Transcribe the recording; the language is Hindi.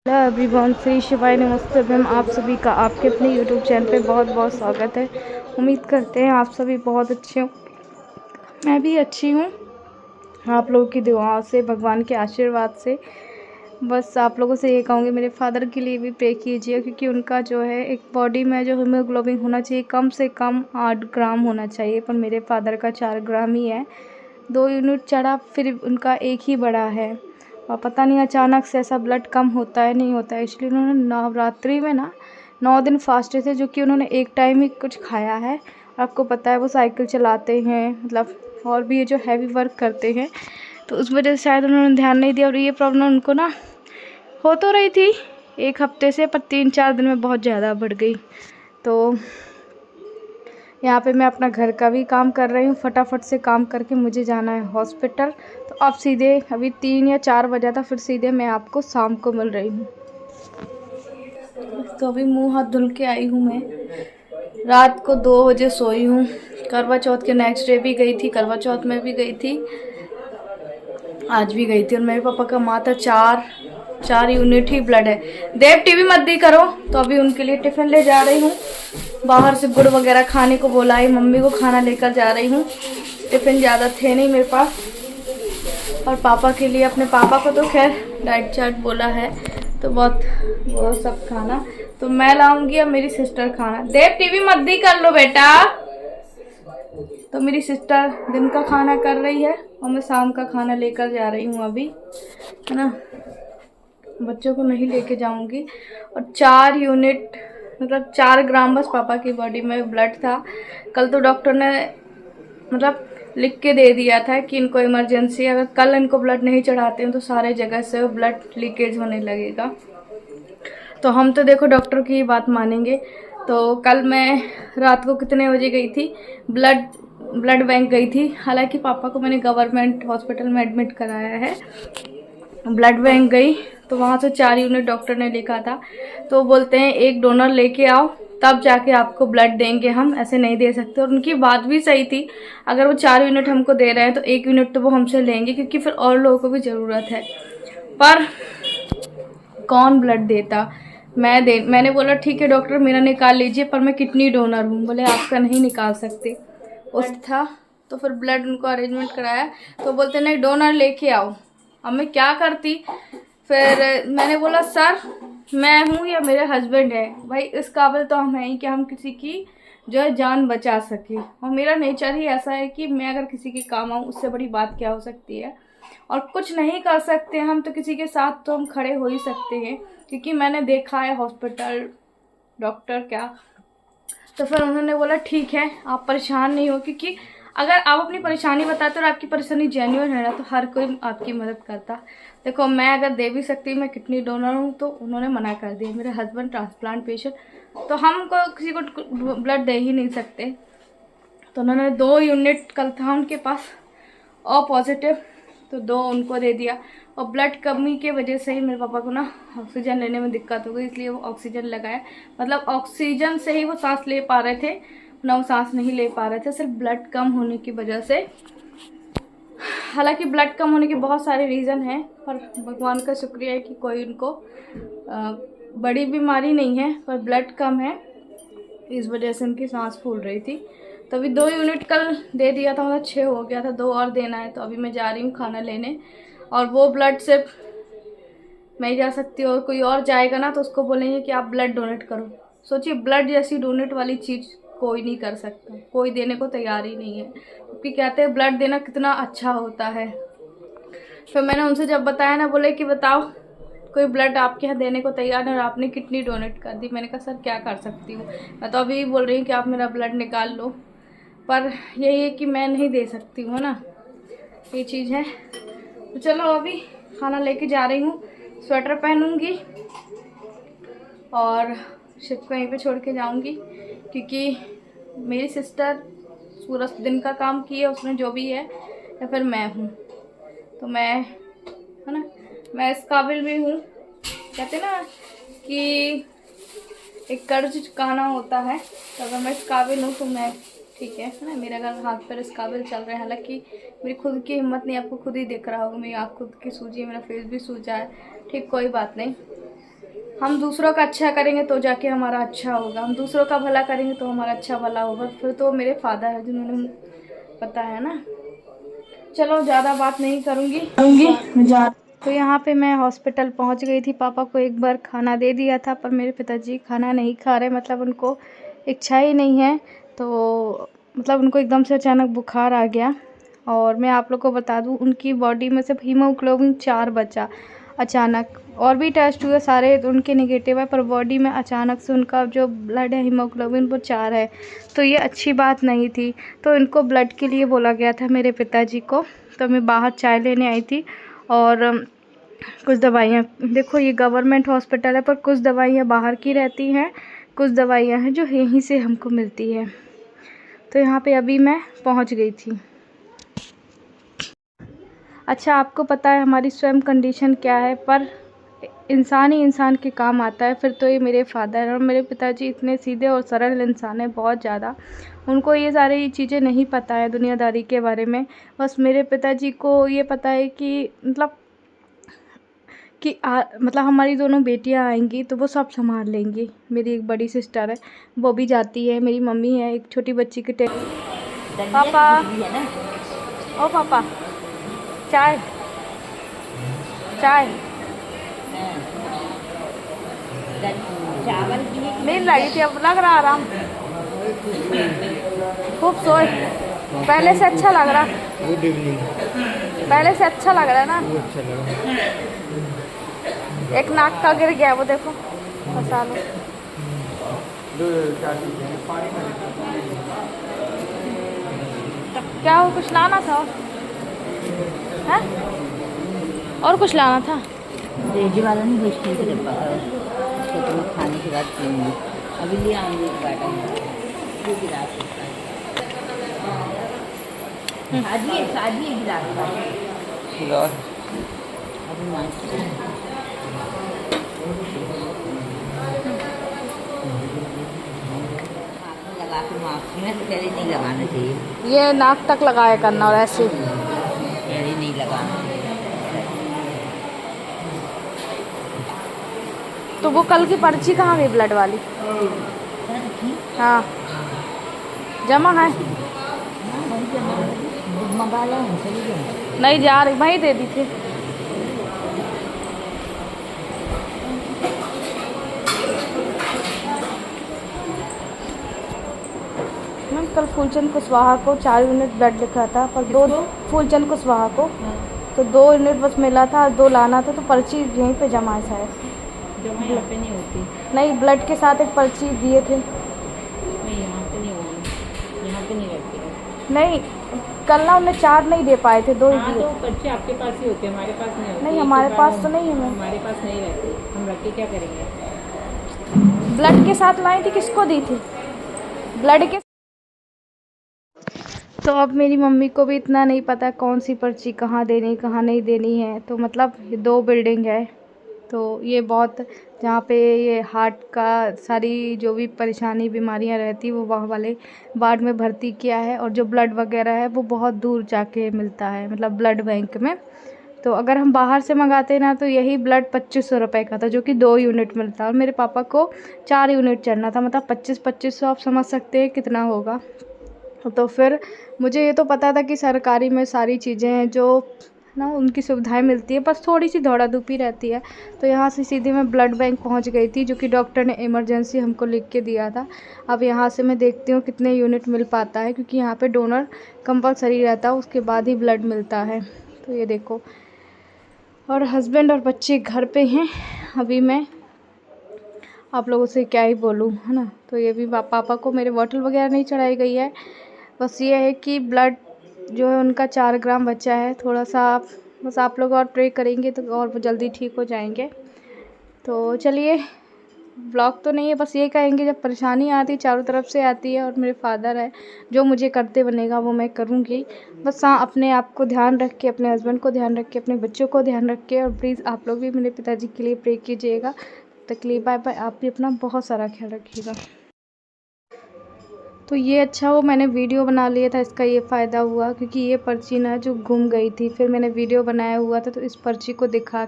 हेलो एवरीवन, श्री शिवाय नमस्ते मैम। आप सभी का आपके अपने यूट्यूब चैनल पे बहुत बहुत स्वागत है। उम्मीद करते हैं आप सभी बहुत अच्छे हो। मैं भी अच्छी हूँ, आप लोगों की दुआओं से, भगवान के आशीर्वाद से। बस आप लोगों से ये कहूँगी, मेरे फादर के लिए भी प्रे कीजिए, क्योंकि उनका जो है एक बॉडी में जो हीमोग्लोबिन होना चाहिए कम से कम 8 ग्राम होना चाहिए, पर मेरे फादर का 4 ग्राम ही है। 2 यूनिट चढ़ा, फिर उनका एक ही बढ़ा है। और पता नहीं अचानक से ऐसा ब्लड कम होता है नहीं होता है, इसलिए उन्होंने नवरात्रि में ना 9 दिन फास्टे थे, जो कि उन्होंने एक टाइम ही कुछ खाया है। आपको पता है वो साइकिल चलाते हैं, मतलब और भी ये जो हैवी वर्क करते हैं, तो उस वजह से शायद उन्होंने ध्यान नहीं दिया। और ये प्रॉब्लम उनको ना हो तो रही थी 1 हफ्ते से, पर 3-4 दिन में बहुत ज़्यादा बढ़ गई। तो यहाँ पे मैं अपना घर का भी काम कर रही हूँ, फटाफट से काम करके मुझे जाना है हॉस्पिटल। तो अब सीधे अभी 3 या 4 बजा था, फिर सीधे मैं आपको शाम को मिल रही हूँ। तो अभी मुंह हाथ धुल के आई हूँ मैं। रात को 2 बजे सोई हूँ। करवा चौथ के नेक्स्ट डे भी गई थी, करवा चौथ में भी गई थी, आज भी गई थी। और मेरे पापा का मात्र 4 यूनिट ही ब्लड है। देव टीवी मत दी करो। तो अभी उनके लिए टिफ़िन ले जा रही हूँ। बाहर से गुड़ वगैरह खाने को बोला है, मम्मी को खाना लेकर जा रही हूँ। टिफ़िन ज़्यादा थे नहीं मेरे पास। और पापा के लिए, अपने पापा को तो खैर डाइट चार्ट बोला है, तो बहुत वो सब खाना तो मैं लाऊंगी, और मेरी सिस्टर खाना। देव टीवी मत दी कर लो बेटा। तो मेरी सिस्टर दिन का खाना कर रही है और मैं शाम का खाना लेकर जा रही हूँ अभी, है ना। बच्चों को नहीं लेके जाऊंगी। और 4 यूनिट मतलब 4 ग्राम बस पापा की बॉडी में ब्लड था। कल तो डॉक्टर ने मतलब लिख के दे दिया था कि इनको इमरजेंसी, अगर कल इनको ब्लड नहीं चढ़ाते हैं तो सारे जगह से ब्लड लीकेज होने लगेगा। तो हम तो देखो डॉक्टर की ही बात मानेंगे। तो कल मैं रात को कितने बजे गई थी, ब्लड बैंक गई थी। हालांकि पापा को मैंने गवर्नमेंट हॉस्पिटल में एडमिट कराया है। ब्लड बैंक गई तो वहाँ से 4 यूनिट डॉक्टर ने लिखा था। तो बोलते हैं एक डोनर लेके आओ, तब जाके आपको ब्लड देंगे, हम ऐसे नहीं दे सकते। और उनकी बात भी सही थी। अगर वो 4 यूनिट हमको दे रहे हैं तो 1 यूनिट तो वो हमसे लेंगे, क्योंकि फिर और लोगों को भी ज़रूरत है। पर कौन ब्लड देता। मैंने बोला ठीक है डॉक्टर, मेरा निकाल लीजिए, पर मैं किडनी डोनर हूँ। बोले आपका नहीं निकाल सकते। उस था तो फिर ब्लड उनको अरेंजमेंट कराया, तो बोलते नहीं डोनर लेके आओ। अब मैं क्या करती। फिर मैंने बोला सर, मैं हूँ या मेरे हस्बैंड है, भाई इस काबिल तो हम हैं ही कि हम किसी की जो है जान बचा सके। और मेरा नेचर ही ऐसा है कि मैं अगर किसी के काम आऊँ, उससे बड़ी बात क्या हो सकती है। और कुछ नहीं कर सकते हम तो किसी के साथ तो हम खड़े हो ही सकते हैं, क्योंकि मैंने देखा है हॉस्पिटल डॉक्टर क्या। तो फिर उन्होंने बोला ठीक है, आप परेशान नहीं हो, क्योंकि अगर आप अपनी परेशानी बताते और आपकी परेशानी जेन्युइन है ना, तो हर कोई आपकी मदद करता। देखो मैं अगर दे भी सकती, मैं किडनी डोनर हूँ, तो उन्होंने मना कर दिया। मेरे हस्बैंड ट्रांसप्लांट पेशेंट, तो हम को किसी को ब्लड दे ही नहीं सकते। तो उन्होंने 2 यूनिट कल था उनके पास ओ पॉजिटिव, तो 2 उनको दे दिया। और ब्लड कमी के वजह से ही मेरे पापा को ना ऑक्सीजन लेने में दिक्कत हो गई, इसलिए वो ऑक्सीजन लगाया। मतलब ऑक्सीजन से ही वो सांस ले पा रहे थे, ना वो सांस नहीं ले पा रहे थे, सिर्फ ब्लड कम होने की वजह से। हालांकि ब्लड कम होने के बहुत सारे रीज़न हैं, पर भगवान का शुक्रिया है कि कोई उनको बड़ी बीमारी नहीं है, पर ब्लड कम है, इस वजह से उनकी सांस फूल रही थी। तो अभी 2 यूनिट कल दे दिया था, मतलब 6 हो गया था, 2 और देना है। तो अभी मैं जा रही हूँ खाना लेने। और वो ब्लड सिर्फ मैं ही जा सकती हूँ, और कोई और जाएगा ना तो उसको बोलेंगे कि आप ब्लड डोनेट करो। सोचिए, ब्लड जैसी डोनेट वाली चीज़ कोई नहीं कर सकता, कोई देने को तैयार ही नहीं है, क्योंकि कहते हैं ब्लड देना कितना अच्छा होता है। फिर मैंने उनसे जब बताया ना, बोले कि बताओ कोई ब्लड आपके यहाँ देने को तैयार है और आपने किडनी डोनेट कर दी। मैंने कहा सर क्या कर सकती हूँ, मैं तो अभी बोल रही हूँ कि आप मेरा ब्लड निकाल लो, पर यही है कि मैं नहीं दे सकती हूँ ना, ये चीज़ है। तो चलो अभी खाना लेके जा रही हूँ, स्वेटर पहनूँगी और शिप को यहीं पे छोड़ के जाऊँगी, क्योंकि मेरी सिस्टर पूरा दिन का काम की है उसने, जो भी है, या फिर मैं हूँ, तो मैं, है ना, मैं इस काबिल भी हूँ। कहते ना कि एक कर्ज चुकाना होता है, तो अगर मैं इस काबिल हूँ तो मैं ठीक है ना, मेरे अगर हाथ पर इस काबिल चल रहे हैं। हालांकि मेरी खुद की हिम्मत नहीं, आपको खुद ही दिख रहा होगा, मेरी आँख खुद की सूजी है, मेरा फेस भी सूजा है, ठीक कोई बात नहीं। हम दूसरों का अच्छा करेंगे तो जाके हमारा अच्छा होगा, हम दूसरों का भला करेंगे तो हमारा अच्छा भला होगा। फिर तो मेरे फादर है जिन्होंने पता है ना। चलो ज़्यादा बात नहीं करूँगी तो यहाँ पे मैं हॉस्पिटल पहुँच गई थी। पापा को एक बार खाना दे दिया था पर मेरे पिताजी खाना नहीं खा रहे, मतलब उनको इच्छा ही नहीं है। तो मतलब उनको एकदम से अचानक बुखार आ गया। और मैं आप लोग को बता दूँ, उनकी बॉडी में सिर्फ हीमोग्लोबिन 4 बचा अचानक। और भी टेस्ट हुए सारे तो उनके नेगेटिव है, पर बॉडी में अचानक से उनका जो ब्लड है हीमोग्लोबिन वो 4 है। तो ये अच्छी बात नहीं थी। तो इनको ब्लड के लिए बोला गया था मेरे पिताजी को। तो मैं बाहर चाय लेने आई थी और कुछ दवाइयाँ, देखो ये गवर्नमेंट हॉस्पिटल है पर कुछ दवाइयाँ बाहर की रहती हैं, कुछ दवाइयाँ हैं जो यहीं से हमको मिलती है। तो यहाँ पे अभी मैं पहुँच गई थी। अच्छा, आपको पता है हमारी स्वयं कंडीशन क्या है, पर इंसान ही इंसान के काम आता है। फिर तो ये मेरे फादर और मेरे पिताजी इतने सीधे और सरल इंसान हैं, बहुत ज़्यादा। उनको ये सारी चीज़ें नहीं पता है दुनियादारी के बारे में। बस मेरे पिताजी को ये पता है कि मतलब हमारी दोनों बेटियां आएंगी तो वो सब संभाल लेंगी। मेरी एक बड़ी सिस्टर है, वो भी जाती है। मेरी मम्मी है, एक छोटी बच्ची के पापा, ओ पापा, चाय चाय मिल रही थी, अब लग रहा आराम, खूब सोए। पहले से अच्छा लग रहा, पहले से अच्छा लग रहा है ना। एक नाक का गिर गया वो देखो, फंसा लो। क्या हो, कुछ लाना था है? और कुछ लाना था? रेडी वाला नहीं, भेजते थे डब्बा उसको तो मैं खाने के बाद पीऊँगी। अभी ले आऊँगी एक बाटा ये गिलास शादी है गिलास अभी लगा के मास्क में तो पहले नहीं लगाना चाहिए। ये नाक तक लगाया करना और ऐसे पहले नहीं लगाना चाहिए। तो वो कल की पर्ची कहाँ गई ब्लड वाली? हाँ जमा है, मंगा लो, नहीं जा रही, वहीं दे दी थी। मैम कल फूलचंद कुशवाहा को 4 यूनिट ब्लड लिखा था, पर 2 फूलचंद कुशवाहा को तो 2 यूनिट बस मिला था, 2 लाना था। तो पर्ची यहीं पे जमा है शायद। जमा यहाँ पे नहीं होती। नहीं, ब्लड के साथ एक पर्ची दिए थे। नहीं यहाँ पे नहीं होगी, यहाँ पे नहीं रखती। नहीं कल ना उन्हें 4 नहीं दे पाए थे, 2 ही दिए। तो पर्ची आपके पास ही होती है, हमारे पास नहीं होती। नहीं हमारे पास तो नहीं है मैम, हमारे पास नहीं रहती, हम रख के क्या करेंगे। ब्लड के साथ लाई थी, किसको दी थी ब्लड के? तो अब मेरी मम्मी को भी इतना नहीं पता कौन सी पर्ची कहाँ देनी कहाँ नहीं देनी है। तो मतलब 2 बिल्डिंग है, तो ये बहुत, जहाँ पे ये हार्ट का सारी जो भी परेशानी बीमारियाँ रहती वो वहाँ वाले वार्ड में भर्ती किया है। और जो ब्लड वगैरह है वो बहुत दूर जाके मिलता है, मतलब ब्लड बैंक में। तो अगर हम बाहर से मंगाते ना तो यही ब्लड 2500 रुपये का था, जो कि 2 यूनिट मिलता है। और मेरे पापा को 4 यूनिट चढ़ना था, मतलब 2500 आप समझ सकते हैं कितना होगा। तो फिर मुझे ये तो पता था कि सरकारी में सारी चीज़ें हैं जो ना उनकी सुविधाएं मिलती है, बस थोड़ी सी दौड़ा धूपी रहती है। तो यहाँ से सीधे मैं ब्लड बैंक पहुँच गई थी, जो कि डॉक्टर ने इमरजेंसी हमको लिख के दिया था। अब यहाँ से मैं देखती हूँ कितने यूनिट मिल पाता है, क्योंकि यहाँ पे डोनर कंपलसरी रहता है, उसके बाद ही ब्लड मिलता है। तो ये देखो, और हस्बैंड और बच्चे घर पे हैं। अभी मैं आप लोगों से क्या ही बोलूँ, है ना। तो ये भी पापा को मेरे बॉटल वगैरह नहीं चढ़ाई गई है, बस ये है कि ब्लड जो है उनका 4 ग्राम बचा है। थोड़ा सा बस आप लोग और प्रे करेंगे तो और वो जल्दी ठीक हो जाएंगे। तो चलिए, ब्लॉग तो नहीं है, बस ये कहेंगे जब परेशानी आती चारों तरफ से आती है और मेरे फादर है, जो मुझे करते बनेगा वो मैं करूँगी। बस हाँ, अपने आप को ध्यान रख के, अपने हस्बैंड को ध्यान रख के, अपने बच्चों को ध्यान रख के, और प्लीज़ आप लोग भी मेरे पिताजी के लिए प्रे कीजिएगा। तकलीफ बाय बाय, आप भी अपना बहुत सारा ख्याल रखिएगा। तो ये अच्छा वो मैंने वीडियो बना लिया था, इसका ये फ़ायदा हुआ क्योंकि ये पर्ची ना जो गुम गई थी, फिर मैंने वीडियो बनाया हुआ था तो इस पर्ची को दिखा